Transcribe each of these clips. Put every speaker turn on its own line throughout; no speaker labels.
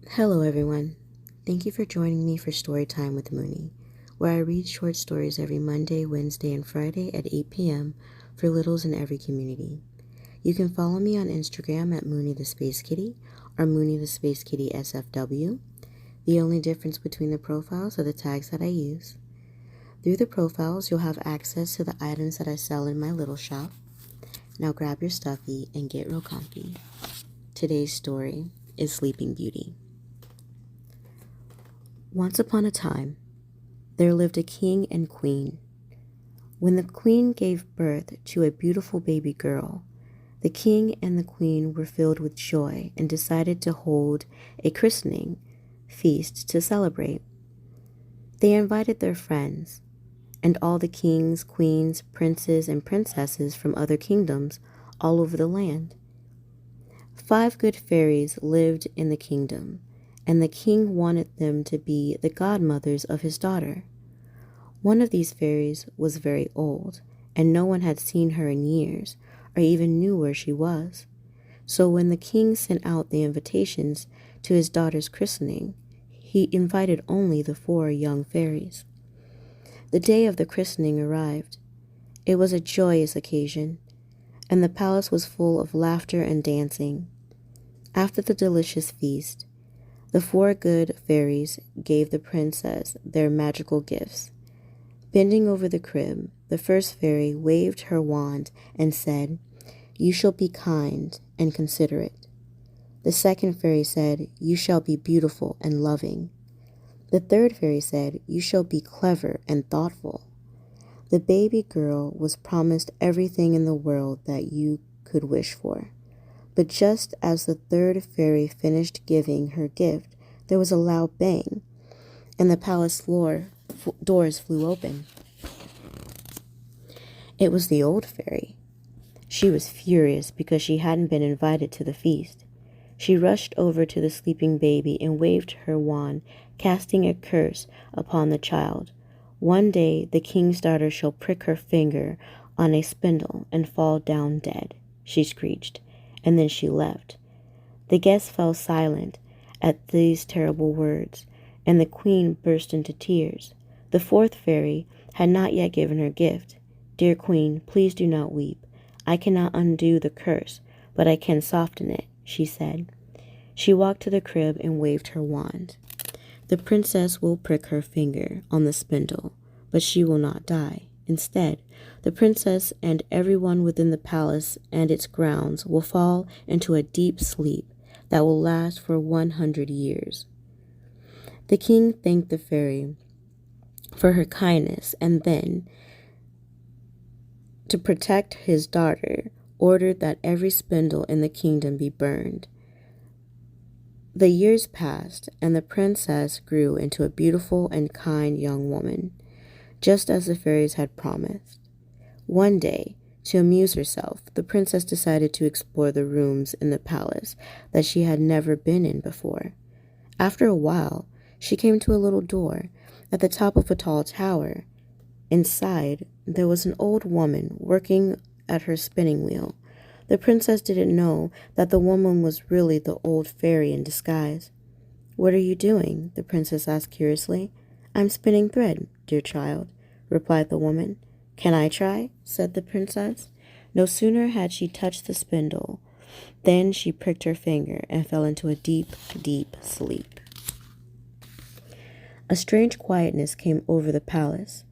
Hello, everyone. Thank you for joining me for Storytime with Moonie, where I read short stories every Monday, Wednesday, and Friday at 8 p.m. for littles in every community. You can follow me on Instagram at Moonie the Space Kitty or Moonie the Space Kitty SFW. The only difference between the profiles are the tags that I use. Through the profiles, you'll have access to the items that I sell in my little shop. Now grab your stuffy and get real comfy. Today's story is Sleeping Beauty. Once upon a time, there lived a king and queen. When the queen gave birth to a beautiful baby girl, the king and the queen were filled with joy and decided to hold a christening feast to celebrate. They invited their friends and all the kings, queens, princes, and princesses from other kingdoms all over the land. 5 good fairies lived in the kingdom, and the king wanted them to be the godmothers of his daughter. One of these fairies was very old, and no one had seen her in years, or even knew where she was. So when the king sent out the invitations to his daughter's christening, he invited only the 4 young fairies. The day of the christening arrived. It was a joyous occasion, and the palace was full of laughter and dancing. After the delicious feast, the 4 good fairies gave the princess their magical gifts. Bending over the crib, the first fairy waved her wand and said, "You shall be kind and considerate." The second fairy said, "You shall be beautiful and loving." The third fairy said, "You shall be clever and thoughtful." The baby girl was promised everything in the world that you could wish for. But just as the third fairy finished giving her gift, there was a loud bang, and the palace doors flew open. It was the old fairy. She was furious because she hadn't been invited to the feast. She rushed over to the sleeping baby and waved her wand, casting a curse upon the child. "One day the king's daughter shall prick her finger on a spindle and fall down dead," she screeched, and then she left. The guests fell silent at these terrible words, and the queen burst into tears. The fourth fairy had not yet given her gift. "Dear queen, please do not weep. I cannot undo the curse, but I can soften it," she said. She walked to the crib and waved her wand. "The princess will prick her finger on the spindle, but she will not die. Instead, the princess and everyone within the palace and its grounds will fall into a deep sleep that will last for 100 years. The king thanked the fairy for her kindness and then, to protect his daughter, ordered that every spindle in the kingdom be burned. The years passed, and the princess grew into a beautiful and kind young woman, just as the fairies had promised. One day, to amuse herself, the princess decided to explore the rooms in the palace that she had never been in before. After a while, she came to a little door at the top of a tall tower. Inside, there was an old woman working at her spinning wheel. The princess didn't know that the woman was really the old fairy in disguise. "What are you doing?" the princess asked curiously. "I'm spinning thread, dear child," replied the woman. "Can I try?" said the princess. No sooner had she touched the spindle than she pricked her finger and fell into a deep, deep sleep. A strange quietness came over the palace,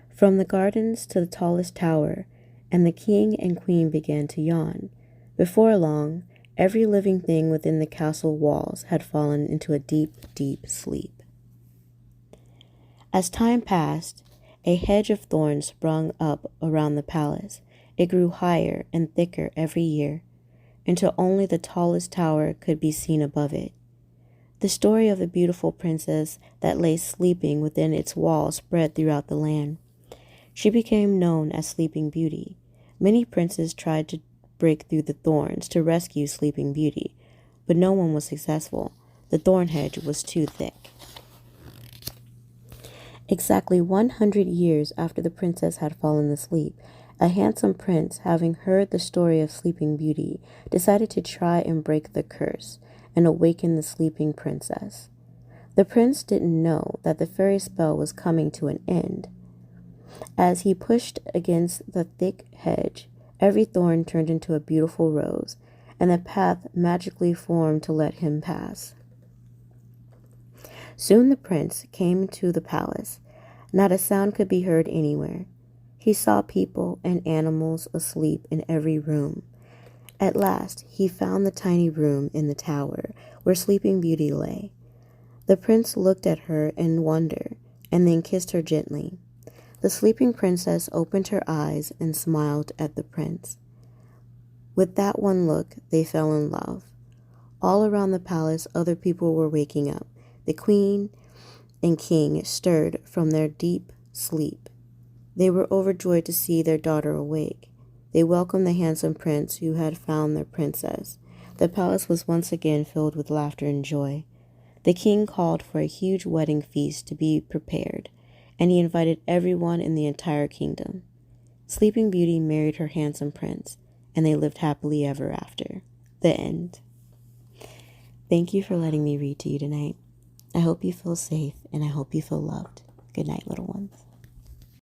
from the gardens to the tallest tower, and the king and queen began to yawn. Before long, every living thing within the castle walls had fallen into a deep, deep sleep. As time passed, a hedge of thorns sprung up around the palace. It grew higher and thicker every year, until only the tallest tower could be seen above it. The story of the beautiful princess that lay sleeping within its walls spread throughout the land. She became known as Sleeping Beauty. Many princes tried to break through the thorns to rescue Sleeping Beauty, but no one was successful. The thorn hedge was too thick. Exactly 100 years after the princess had fallen asleep, a handsome prince, having heard the story of Sleeping Beauty, decided to try and break the curse and awakened the sleeping princess. The prince didn't know that the fairy spell was coming to an end. As he pushed against the thick hedge, every thorn turned into a beautiful rose, and the path magically formed to let him pass. Soon the prince came to the palace. Not a sound could be heard anywhere. He saw people and animals asleep in every room. At last, he found the tiny room in the tower where Sleeping Beauty lay. The prince looked at her in wonder and then kissed her gently. The sleeping princess opened her eyes and smiled at the prince. With that one look, they fell in love. All around the palace, other people were waking up. The queen and king stirred from their deep sleep. They were overjoyed to see their daughter awake. They welcomed the handsome prince who had found their princess. The palace was once again filled with laughter and joy. The king called for a huge wedding feast to be prepared, and he invited everyone in the entire kingdom. Sleeping Beauty married her handsome prince, and they lived happily ever after. The end. Thank you for letting me read to you tonight. I hope you feel safe, and I hope you feel loved. Good night, little ones.